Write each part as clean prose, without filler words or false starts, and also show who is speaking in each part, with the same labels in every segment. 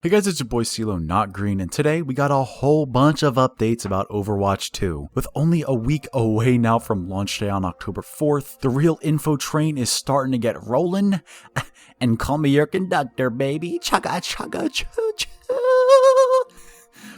Speaker 1: Hey guys, it's your boy CeeLo, not green, and today we got a whole bunch of updates about Overwatch 2. With only a week away now from launch day on October 4th, the real info train is starting to get rolling. And call me your conductor, baby. Chugga chugga choo choo.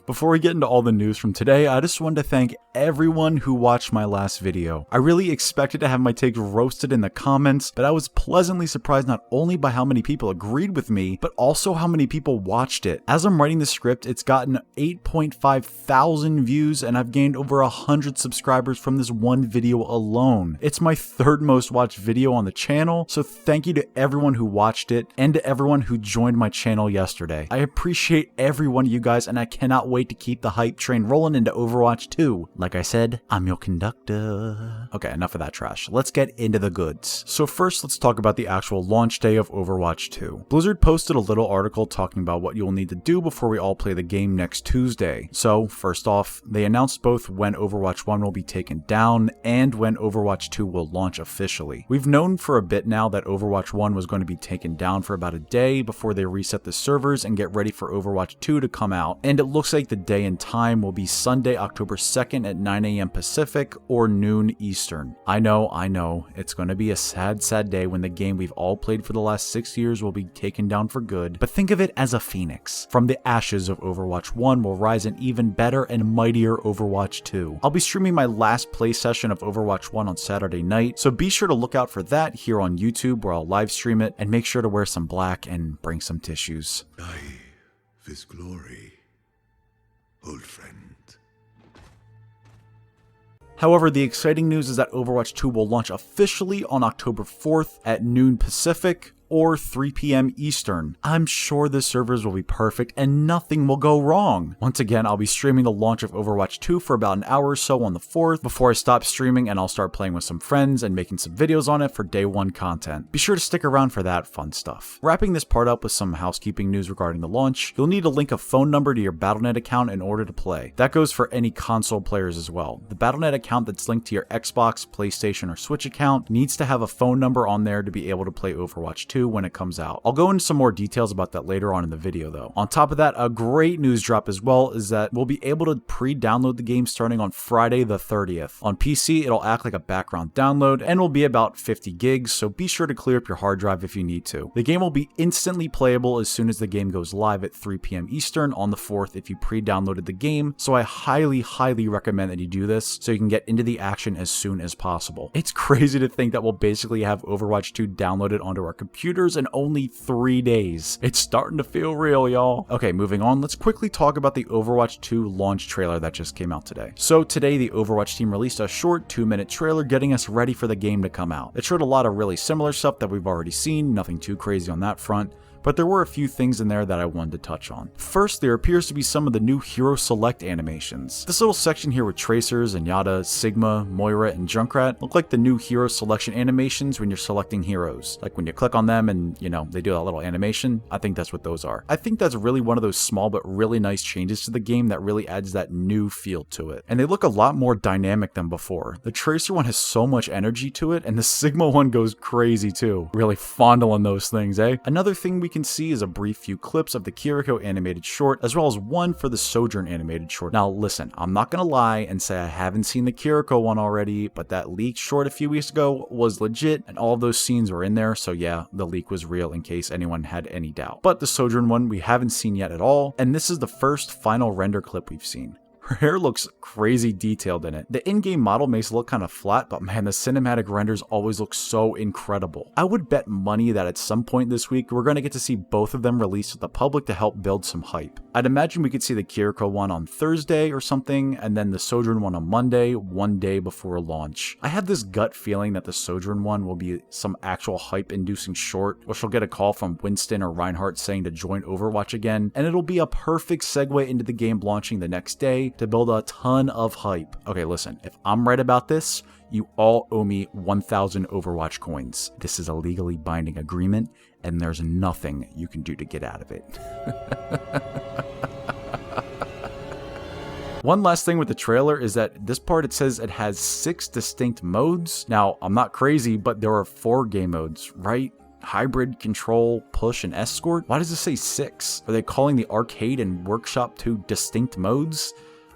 Speaker 1: Before we get into all the news from today, I just wanted to thank everyone who watched my last video. I really expected to have my takes roasted in the comments, but I was pleasantly surprised not only by how many people agreed with me, but also how many people watched it. As I'm writing the script, it's gotten 8.5 thousand views and I've gained over 100 subscribers from this one video alone. It's my third most watched video on the channel, so thank you to everyone who watched it and to everyone who joined my channel yesterday. I appreciate every one of you guys and I cannot wait to keep the hype train rolling into Overwatch 2. Like I said, I'm your conductor. Okay, enough of that trash. Let's get into the goods. So first, let's talk about the actual launch day of Overwatch 2. Blizzard posted a little article talking about what you'll need to do before we all play the game next Tuesday. So first off, they announced both when Overwatch 1 will be taken down and when Overwatch 2 will launch officially. We've known for a bit now that Overwatch 1 was going to be taken down for about a day before they reset the servers and get ready for Overwatch 2 to come out, and it looks like the day and time will be Sunday, October 2nd at 9 AM Pacific or noon Eastern. I know, it's going to be a sad day when the game we've all played for the last 6 years will be taken down for good, but think of it as a phoenix. From the ashes of Overwatch 1 will rise an even better and mightier Overwatch 2. I'll be streaming my last play session of Overwatch 1 on Saturday night, so be sure to look out for that here on YouTube where I'll live stream it, and make sure to wear some black and bring some tissues.
Speaker 2: Life is glory, old friend.
Speaker 1: However, the exciting news is that Overwatch 2 will launch officially on October 4th at noon Pacific or 3 PM Eastern. I'm sure the servers will be perfect and nothing will go wrong. Once again, I'll be streaming the launch of Overwatch 2 for about an hour or so on the 4th before I stop streaming, and I'll start playing with some friends and making some videos on it for day one content. Be sure to stick around for that fun stuff. Wrapping this part up with some housekeeping news regarding the launch, you'll need to link a phone number to your Battle.net account in order to play. That goes for any console players as well. The Battle.net account that's linked to your Xbox, PlayStation, or Switch account needs to have a phone number on there to be able to play Overwatch 2 when it comes out. I'll go into some more details about that later on in the video though. On top of that, a great news drop as well is that we'll be able to pre-download the game starting on Friday the 30th. On PC, it'll act like a background download and will be about 50 gigs, so be sure to clear up your hard drive if you need to. The game will be instantly playable as soon as the game goes live at 3 PM Eastern on the 4th if you pre-downloaded the game, so I highly recommend that you do this so you can get into the action as soon as possible. It's crazy to think that we'll basically have Overwatch 2 downloaded onto our computers in only 3 days. It's starting to feel real, y'all. Okay, moving on, let's quickly talk about the Overwatch 2 launch trailer that just came out today. So today, the Overwatch team released a short 2-minute trailer getting us ready for the game to come out. It showed a lot of really similar stuff that we've already seen, nothing too crazy on that front, but there were a few things in there that I wanted to touch on. First, there appears to be some of the new hero select animations. This little section here with Tracer, Zenyatta, Sigma, Moira, and Junkrat look like the new hero selection animations when you're selecting heroes. Like when you click on them and, they do that little animation. I think that's what those are. I think that's really one of those small but really nice changes to the game that really adds that new feel to it. And they look a lot more dynamic than before. The Tracer one has so much energy to it, and the Sigma one goes crazy too. Really fondling those things, eh? Another thing we can see is a brief few clips of the Kiriko animated short, as well as one for the Sojourn animated short. Now listen, I'm not gonna lie and say I haven't seen the Kiriko one already, but that leaked short a few weeks ago was legit and all of those scenes were in there, so yeah, the leak was real in case anyone had any doubt. But the Sojourn one we haven't seen yet at all, and this is the first final render clip we've seen. Her hair looks crazy detailed in it. The in-game model makes it look kind of flat, but man, the cinematic renders always look so incredible. I would bet money that at some point this week, we're going to get to see both of them released to the public to help build some hype. I'd imagine we could see the Kiriko one on Thursday or something, and then the Sojourn one on Monday, one day before launch. I have this gut feeling that the Sojourn one will be some actual hype-inducing short, or she'll get a call from Winston or Reinhardt saying to join Overwatch again, and it'll be a perfect segue into the game launching the next day to build a ton of hype. Okay, listen, if I'm right about this, you all owe me 1,000 Overwatch coins. This is a legally binding agreement, and there's nothing you can do to get out of it. One last thing with the trailer is that this part it says it has 6 distinct modes. Now, I'm not crazy, but there are 4 game modes, right? Hybrid, Control, Push, and Escort? Why does it say 6? Are they calling the Arcade and Workshop 2 distinct modes?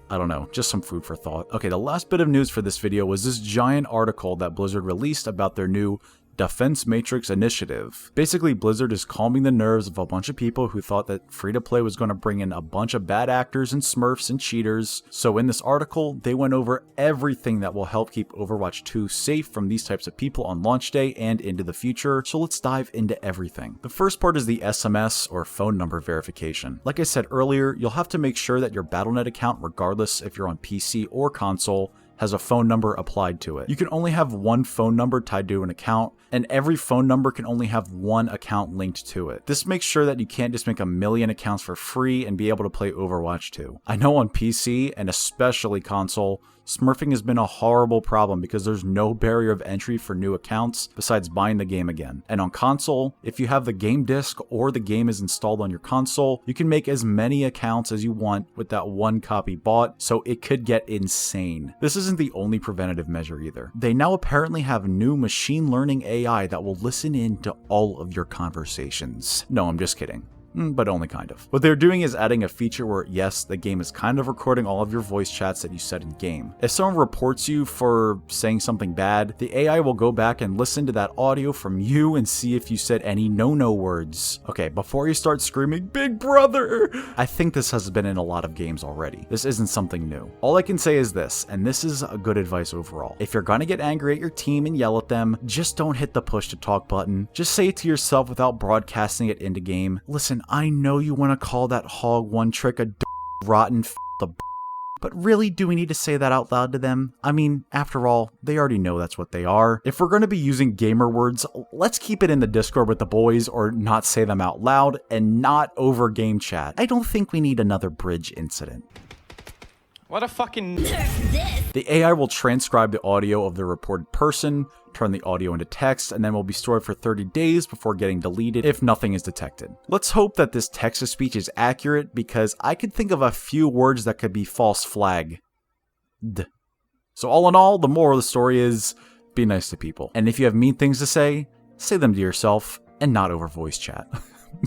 Speaker 1: I don't know, just some food for thought. Okay, the last bit of news for this video was this giant article that Blizzard released about their new Defense Matrix initiative. Basically, Blizzard is calming the nerves of a bunch of people who thought that free-to-play was going to bring in a bunch of bad actors and smurfs and cheaters. So in this article, they went over everything that will help keep Overwatch 2 safe from these types of people on launch day and into the future. So let's dive into everything. The first part is the SMS or phone number verification. Like I said earlier, you'll have to make sure that your Battle.net account, regardless if you're on PC or console, has a phone number applied to it. You can only have one phone number tied to an account, and every phone number can only have one account linked to it. This makes sure that you can't just make a million accounts for free and be able to play Overwatch 2. I know on PC, and especially console, smurfing has been a horrible problem because there's no barrier of entry for new accounts besides buying the game again. And on console, if you have the game disc or the game is installed on your console, you can make as many accounts as you want with that one copy bought, so it could get insane. This isn't the only preventative measure either. They now apparently have new machine learning AI that will listen in to all of your conversations. No, I'm just kidding. But only kind of. What they're doing is adding a feature where, yes, the game is kind of recording all of your voice chats that you said in game. If someone reports you for saying something bad, the AI will go back and listen to that audio from you and see if you said any no-no words. Okay, before you start screaming, "Big Brother!" I think this has been in a lot of games already. This isn't something new. All I can say is this, and this is a good advice overall. If you're gonna get angry at your team and yell at them, just don't hit the push to talk button. Just say it to yourself without broadcasting it into game. Listen, I know you want to call that hog one trick a rotten but really, do we need to say that out loud to them? I mean, after all, they already know that's what they are. If we're going to be using gamer words, let's keep it in the Discord with the boys or not say them out loud and not over game chat. I don't think we need another bridge incident.
Speaker 3: What a fucking...
Speaker 1: The AI will transcribe the audio of the reported person, turn the audio into text, and then will be stored for 30 days before getting deleted if nothing is detected. Let's hope that this text-to-speech is accurate, because I could think of a few words that could be false flagged. So all in all, the moral of the story is, be nice to people. And if you have mean things to say them to yourself, and not over voice chat.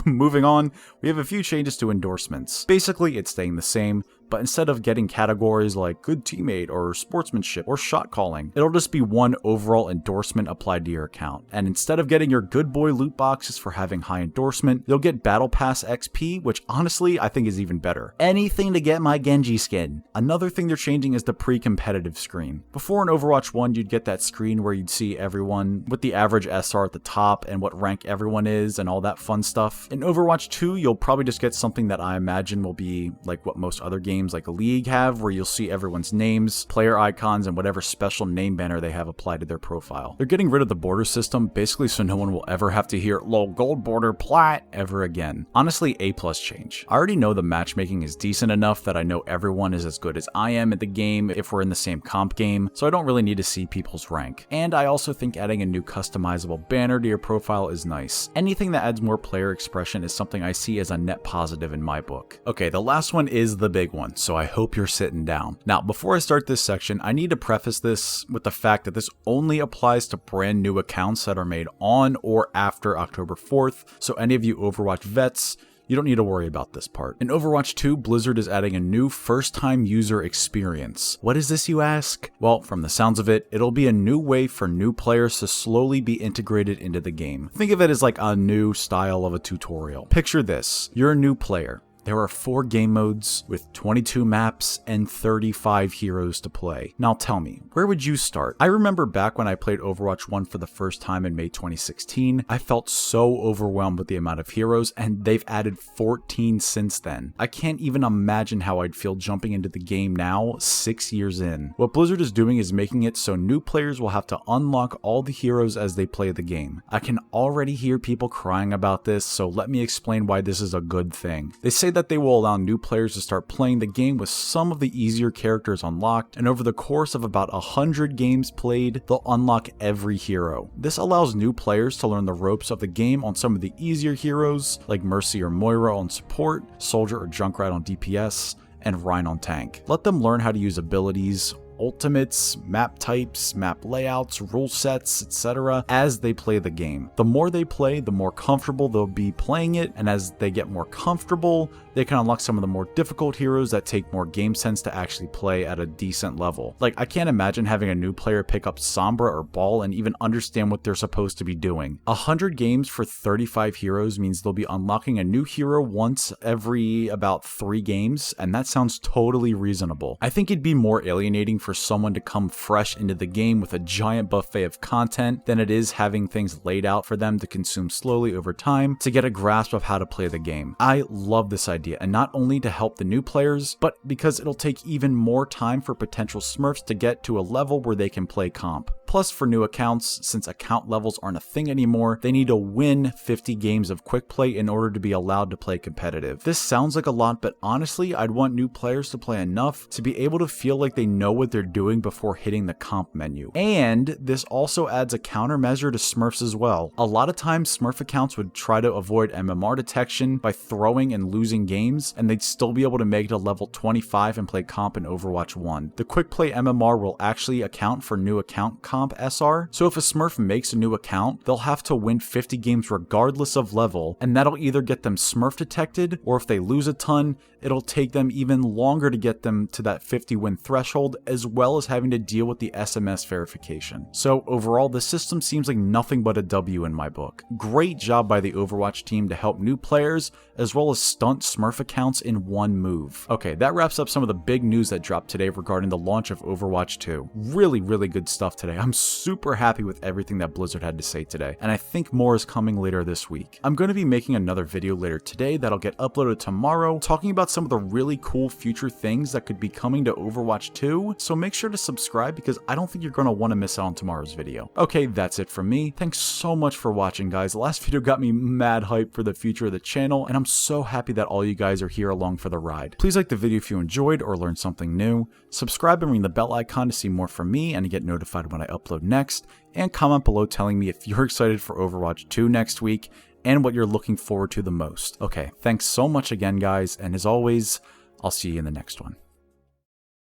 Speaker 1: Moving on, we have a few changes to endorsements. Basically, it's staying the same, but instead of getting categories like good teammate or sportsmanship or shot calling, it'll just be one overall endorsement applied to your account. And instead of getting your good boy loot boxes for having high endorsement, you'll get Battle Pass XP, which honestly I think is even better. Anything to get my Genji skin. Another thing they're changing is the pre-competitive screen. Before in Overwatch 1, you'd get that screen where you'd see everyone with the average SR at the top and what rank everyone is and all that fun stuff. In Overwatch 2, you'll probably just get something that I imagine will be like what most other games like a League have, where you'll see everyone's names, player icons, and whatever special name banner they have applied to their profile. They're getting rid of the border system, basically so no one will ever have to hear "lol gold border plat" ever again. Honestly, A+ change. I already know the matchmaking is decent enough that I know everyone is as good as I am at the game if we're in the same comp game, so I don't really need to see people's rank. And I also think adding a new customizable banner to your profile is nice. Anything that adds more player expression is something I see as a net positive in my book. Okay, the last one is the big one, so I hope you're sitting down. Now, before I start this section, I need to preface this with the fact that this only applies to brand new accounts that are made on or after October 4th, so any of you Overwatch vets, you don't need to worry about this part. In Overwatch 2, Blizzard is adding a new first-time user experience. What is this, you ask? Well, from the sounds of it, it'll be a new way for new players to slowly be integrated into the game. Think of it as like a new style of a tutorial. Picture this. You're a new player. There are 4 game modes with 22 maps and 35 heroes to play. Now tell me, where would you start? I remember back when I played Overwatch 1 for the first time in May 2016, I felt so overwhelmed with the amount of heroes, and they've added 14 since then. I can't even imagine how I'd feel jumping into the game now, 6 years in. What Blizzard is doing is making it so new players will have to unlock all the heroes as they play the game. I can already hear people crying about this, so let me explain why this is a good thing. They say that they will allow new players to start playing the game with some of the easier characters unlocked, and over the course of about 100 games played, they'll unlock every hero. This allows new players to learn the ropes of the game on some of the easier heroes, like Mercy or Moira on support, Soldier or Junkrat on DPS, and Rhine on tank. Let them learn how to use abilities, ultimates, map types, map layouts, rule sets, etc. as they play the game. The more they play, the more comfortable they'll be playing it, and as they get more comfortable, they can unlock some of the more difficult heroes that take more game sense to actually play at a decent level. Like, I can't imagine having a new player pick up Sombra or Ball and even understand what they're supposed to be doing. 100 games for 35 heroes means they'll be unlocking a new hero once every about 3 games, and that sounds totally reasonable. I think it'd be more alienating for someone to come fresh into the game with a giant buffet of content than it is having things laid out for them to consume slowly over time to get a grasp of how to play the game. I love this idea, and not only to help the new players, but because it'll take even more time for potential smurfs to get to a level where they can play comp. Plus, for new accounts, since account levels aren't a thing anymore, they need to win 50 games of quick play in order to be allowed to play competitive. This sounds like a lot, but honestly, I'd want new players to play enough to be able to feel like they know what they're doing before hitting the comp menu. And this also adds a countermeasure to smurfs as well. A lot of times, smurf accounts would try to avoid MMR detection by throwing and losing games, and they'd still be able to make it to level 25 and play comp in Overwatch 1. The quick play MMR will actually account for new account comp SR, so if a smurf makes a new account, they'll have to win 50 games regardless of level, and that'll either get them smurf detected, or if they lose a ton, it'll take them even longer to get them to that 50 win threshold, as well as having to deal with the SMS verification. So overall, the system seems like nothing but a W in my book. Great job by the Overwatch team to help new players, as well as stunt smurf accounts in one move. Okay, that wraps up some of the big news that dropped today regarding the launch of Overwatch 2. Really good stuff today. I'm super happy with everything that Blizzard had to say today, and I think more is coming later this week. I'm going to be making another video later today that'll get uploaded tomorrow, talking about some of the really cool future things that could be coming to Overwatch 2, so make sure to subscribe because I don't think you're going to want to miss out on tomorrow's video. Okay, that's it from me. Thanks so much for watching, guys. The last video got me mad hyped for the future of the channel, and I'm so happy that all you guys are here along for the ride. Please like the video if you enjoyed or learned something new, subscribe and ring the bell icon to see more from me and to get notified when I upload next, and comment below telling me if you're excited for Overwatch 2 next week and what you're looking forward to the most. Okay, thanks so much again, guys, and as always, I'll see you in the next one.